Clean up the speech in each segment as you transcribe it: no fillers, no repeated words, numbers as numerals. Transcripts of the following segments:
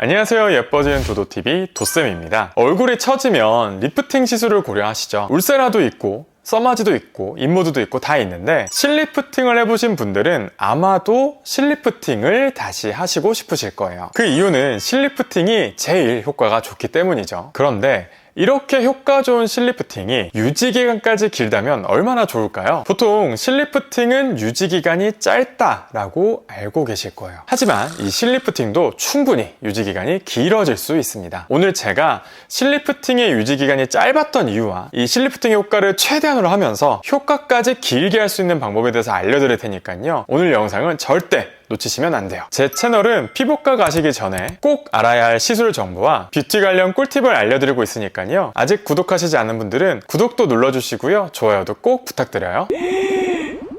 안녕하세요. 예뻐지는 도도TV 도쌤입니다. 얼굴이 처지면 리프팅 시술을 고려하시죠. 울세라도 있고 써마지도 있고 인모드도 있고 다 있는데 실리프팅을 해보신 분들은 아마도 실리프팅을 다시 하시고 싶으실 거예요. 그 이유는 실리프팅이 제일 효과가 좋기 때문이죠. 그런데 이렇게 효과 좋은 실리프팅이 유지기간까지 길다면 얼마나 좋을까요? 보통 실리프팅은 유지기간이 짧다라고 알고 계실 거예요. 하지만 이 실리프팅도 충분히 유지기간이 길어질 수 있습니다. 오늘 제가 실리프팅의 유지기간이 짧았던 이유와 이 실리프팅의 효과를 최대한으로 하면서 효과까지 길게 할 수 있는 방법에 대해서 알려드릴 테니까요. 오늘 영상은 절대 놓치시면 안 돼요. 제 채널은 피부과 가시기 전에 꼭 알아야 할 시술 정보와 뷰티 관련 꿀팁을 알려드리고 있으니까요. 아직 구독하시지 않은 분들은 구독도 눌러주시고요. 좋아요도 꼭 부탁드려요.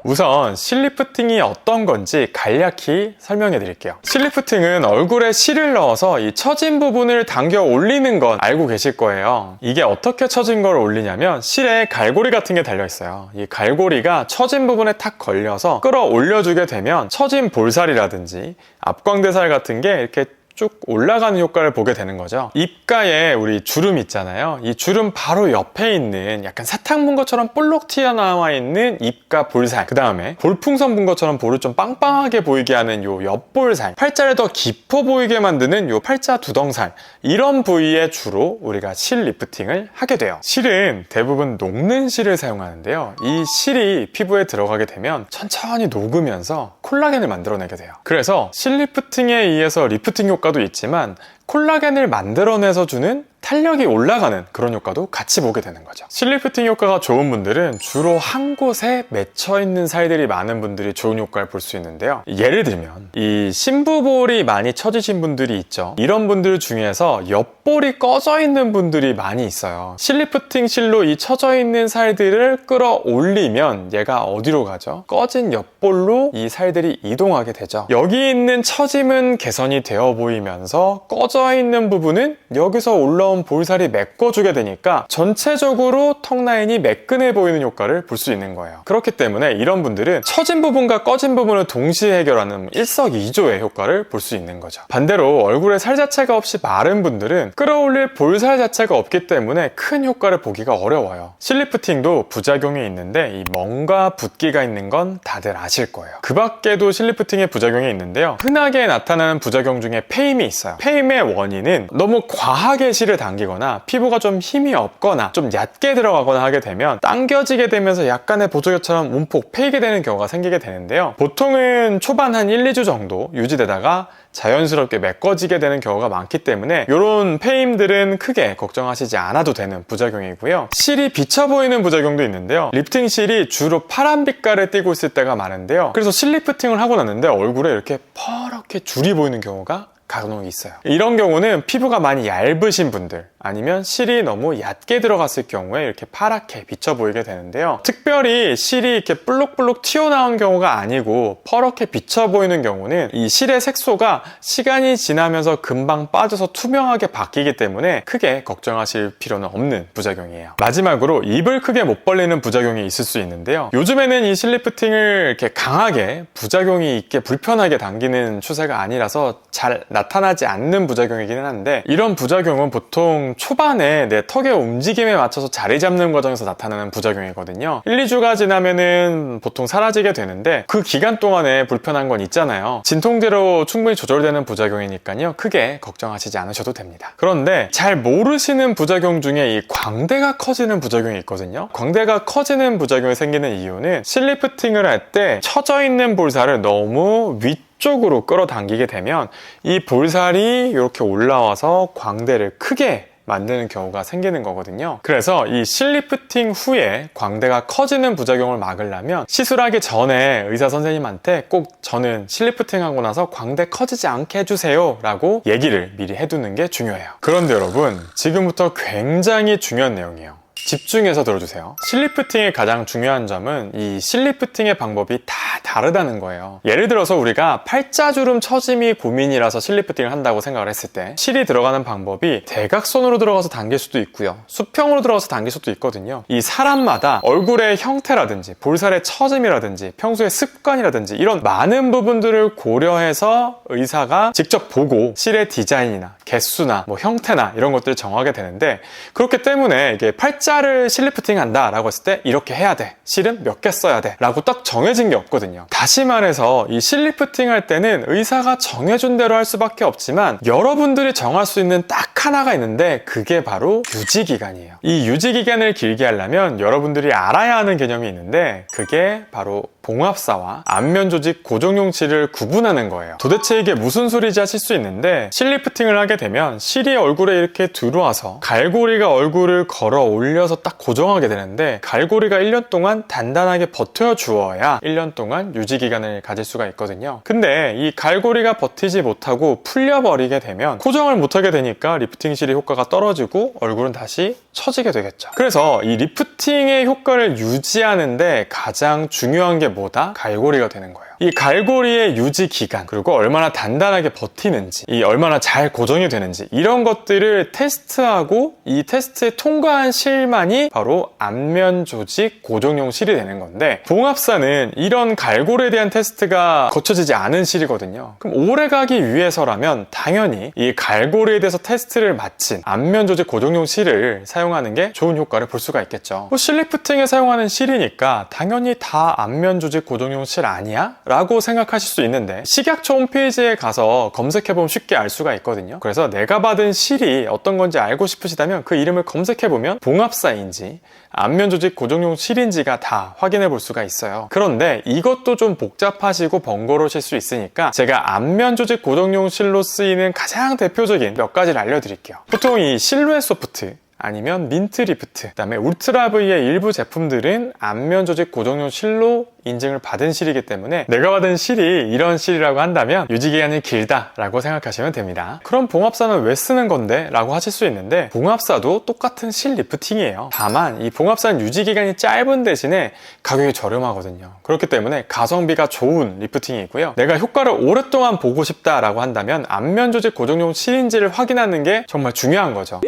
우선 실리프팅이 어떤 건지 간략히 설명해 드릴게요. 실리프팅은 얼굴에 실을 넣어서 이 처진 부분을 당겨 올리는 건 알고 계실 거예요. 이게 어떻게 처진 걸 올리냐면 실에 갈고리 같은 게 달려 있어요. 이 갈고리가 처진 부분에 탁 걸려서 끌어올려 주게 되면 처진 볼살이라든지 앞광대살 같은 게 이렇게 쭉 올라가는 효과를 보게 되는 거죠. 입가에 우리 주름 있잖아요. 이 주름 바로 옆에 있는 약간 사탕 문 것처럼 볼록 튀어나와 있는 입가 볼살, 그 다음에 볼풍선 분 것처럼 볼을 좀 빵빵하게 보이게 하는 요 옆볼살, 팔자를 더 깊어 보이게 만드는 요 팔자 두덩살, 이런 부위에 주로 우리가 실 리프팅을 하게 돼요. 실은 대부분 녹는 실을 사용하는데요. 이 실이 피부에 들어가게 되면 천천히 녹으면서 콜라겐을 만들어내게 돼요. 그래서 실 리프팅에 의해서 리프팅 효과도 있지만 콜라겐을 만들어내서 주는 탄력이 올라가는 그런 효과도 같이 보게 되는 거죠. 실리프팅 효과가 좋은 분들은 주로 한 곳에 맺혀있는 살들이 많은 분들이 좋은 효과를 볼 수 있는데요. 예를 들면 이 심부볼이 많이 처지신 분들이 있죠. 이런 분들 중에서 옆볼이 꺼져 있는 분들이 많이 있어요. 실리프팅 실로 이 처져 있는 살들을 끌어올리면 얘가 어디로 가죠? 꺼진 옆볼로 이 살들이 이동하게 되죠. 여기 있는 처짐은 개선이 되어 보이면서 꺼져 있는 부분은 여기서 올라온 볼살이 메꿔주게 되니까 전체적으로 턱 라인이 매끈해 보이는 효과를 볼 수 있는 거예요. 그렇기 때문에 이런 분들은 처진 부분과 꺼진 부분을 동시에 해결하는 일석이조의 효과를 볼 수 있는 거죠. 반대로 얼굴에 살 자체가 없이 마른 분들은 끌어올릴 볼살 자체가 없기 때문에 큰 효과를 보기가 어려워요. 실리프팅도 부작용이 있는데 이 멍과 붓기가 있는 건 다들 아실 거예요. 그 밖에도 실리프팅의 부작용이 있는데요. 흔하게 나타나는 부작용 중에 페임이 있어요. 페임의 원인은 너무 과하게 실을 당기거나 피부가 좀 힘이 없거나 좀 얕게 들어가거나 하게 되면 당겨지게 되면서 약간의 보조개처럼 움푹 패이게 되는 경우가 생기게 되는데요. 보통은 초반 한 1, 2주 정도 유지되다가 자연스럽게 메꿔지게 되는 경우가 많기 때문에 이런 페임들은 크게 걱정하시지 않아도 되는 부작용이고요. 실이 비쳐 보이는 부작용도 있는데요. 리프팅 실이 주로 파란 빛깔을 띠고 있을 때가 많은데요. 그래서 실 리프팅을 하고 났는데 얼굴에 이렇게 퍼렇게 줄이 보이는 경우가 간혹 있어요. 이런 경우는 피부가 많이 얇으신 분들 아니면 실이 너무 얕게 들어갔을 경우에 이렇게 파랗게 비쳐 보이게 되는데요. 특별히 실이 이렇게 볼록볼록 튀어나온 경우가 아니고 퍼렇게 비쳐 보이는 경우는 이 실의 색소가 시간이 지나면서 금방 빠져서 투명하게 바뀌기 때문에 크게 걱정하실 필요는 없는 부작용이에요. 마지막으로 입을 크게 못 벌리는 부작용이 있을 수 있는데요. 요즘에는 이 실리프팅을 이렇게 강하게 부작용이 있게 불편하게 당기는 추세가 아니라서 잘 나타나지 않는 부작용이기는 한데 이런 부작용은 보통 초반에 내 턱의 움직임에 맞춰서 자리 잡는 과정에서 나타나는 부작용이거든요. 1, 2주가 지나면은 보통 사라지게 되는데 그 기간 동안에 불편한 건 있잖아요. 진통제로 충분히 조절되는 부작용이니까요. 크게 걱정하시지 않으셔도 됩니다. 그런데 잘 모르시는 부작용 중에 이 광대가 커지는 부작용이 있거든요. 광대가 커지는 부작용이 생기는 이유는 실리프팅을 할 때 처져 있는 볼살을 너무 위쪽으로 끌어당기게 되면 이 볼살이 이렇게 올라와서 광대를 크게 만드는 경우가 생기는 거거든요. 그래서 이 실리프팅 후에 광대가 커지는 부작용을 막으려면 시술하기 전에 의사 선생님한테 꼭 저는 실리프팅 하고 나서 광대 커지지 않게 해주세요 라고 얘기를 미리 해두는 게 중요해요. 그런데 여러분, 지금부터 굉장히 중요한 내용이에요. 집중해서 들어주세요. 실리프팅의 가장 중요한 점은 이 실리프팅의 방법이 다 다르다는 거예요. 예를 들어서 우리가 팔자주름 처짐이 고민이라서 실리프팅을 한다고 생각을 했을 때 실이 들어가는 방법이 대각선으로 들어가서 당길 수도 있고요, 수평으로 들어가서 당길 수도 있거든요. 이 사람마다 얼굴의 형태라든지 볼살의 처짐이라든지 평소의 습관이라든지 이런 많은 부분들을 고려해서 의사가 직접 보고 실의 디자인이나 개수나 뭐 형태나 이런 것들을 정하게 되는데, 그렇기 때문에 이게 팔자를 실리프팅 한다 라고 했을 때 이렇게 해야 돼, 실은 몇 개 써야 돼 라고 딱 정해진 게 없거든요. 다시 말해서 이 실리프팅 할 때는 의사가 정해준 대로 할 수밖에 없지만 여러분들이 정할 수 있는 딱 하나가 있는데 그게 바로 유지기간이에요. 이 유지기간을 길게 하려면 여러분들이 알아야 하는 개념이 있는데 그게 바로 봉합사와 안면조직 고정용실을 구분하는 거예요. 도대체 이게 무슨 소리지 하실 수 있는데, 실리프팅을 하게 되면 실이 얼굴에 이렇게 들어와서 갈고리가 얼굴을 걸어 올려서 딱 고정하게 되는데, 갈고리가 1년 동안 단단하게 버텨주어야 1년 동안 유지기간을 가질 수가 있거든요. 근데 이 갈고리가 버티지 못하고 풀려버리게 되면 고정을 못하게 되니까 리프팅 실의 효과가 떨어지고 얼굴은 다시 처지게 되겠죠. 그래서 이 리프팅의 효과를 유지하는데 가장 중요한 게 뭐다? 갈고리가 되는 거예요. 이 갈고리의 유지 기간, 그리고 얼마나 단단하게 버티는지, 이 얼마나 잘 고정이 되는지 이런 것들을 테스트하고 이 테스트에 통과한 실만이 바로 안면 조직 고정용 실이 되는 건데, 봉합사는 이런 갈고리에 대한 테스트가 거쳐지지 않은 실이거든요. 그럼 오래 가기 위해서라면 당연히 이 갈고리에 대해서 테스트를 마친 안면 조직 고정용 실을 사용하는 게 좋은 효과를 볼 수가 있겠죠. 실리프팅에 사용하는 실이니까 당연히 다 안면 조직 고정용 실 아니야? 라고 생각하실 수 있는데, 식약처 홈페이지에 가서 검색해보면 쉽게 알 수가 있거든요. 그래서 내가 받은 실이 어떤 건지 알고 싶으시다면 그 이름을 검색해보면 봉합사인지 안면조직 고정용 실인지가 다 확인해 볼 수가 있어요. 그런데 이것도 좀 복잡하시고 번거로우실 수 있으니까 제가 안면조직 고정용 실로 쓰이는 가장 대표적인 몇 가지를 알려드릴게요. 보통 이 실루엣 소프트 아니면 민트 리프트, 그 다음에 울트라 V의 일부 제품들은 안면 조직 고정용 실로 인증을 받은 실이기 때문에 내가 받은 실이 이런 실이라고 한다면 유지기간이 길다라고 생각하시면 됩니다. 그럼 봉합사는 왜 쓰는 건데? 라고 하실 수 있는데, 봉합사도 똑같은 실 리프팅이에요. 다만 이 봉합사는 유지기간이 짧은 대신에 가격이 저렴하거든요. 그렇기 때문에 가성비가 좋은 리프팅이고요. 내가 효과를 오랫동안 보고 싶다라고 한다면 안면 조직 고정용 실인지를 확인하는 게 정말 중요한 거죠.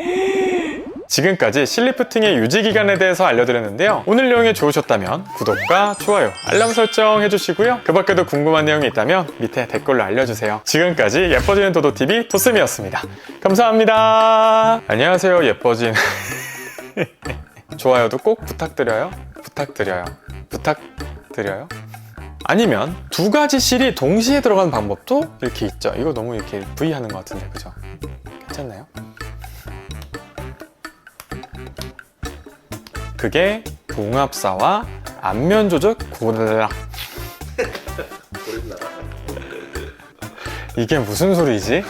지금까지 실리프팅의 유지기간에 대해서 알려드렸는데요. 오늘 내용이 좋으셨다면 구독과 좋아요, 알람 설정 해주시고요. 그 밖에도 궁금한 내용이 있다면 밑에 댓글로 알려주세요. 지금까지 예뻐지는 도도TV 도쌤이었습니다. 감사합니다. 안녕하세요, 예뻐진 좋아요도 꼭 부탁드려요. 부탁드려요. 아니면 두 가지 실이 동시에 들어가는 방법도 이렇게 있죠. 이거 너무 이렇게 V 하는 것 같은데, 그죠? 괜찮나요? 그게 봉합사와 안면 조직 이게 무슨 소리지?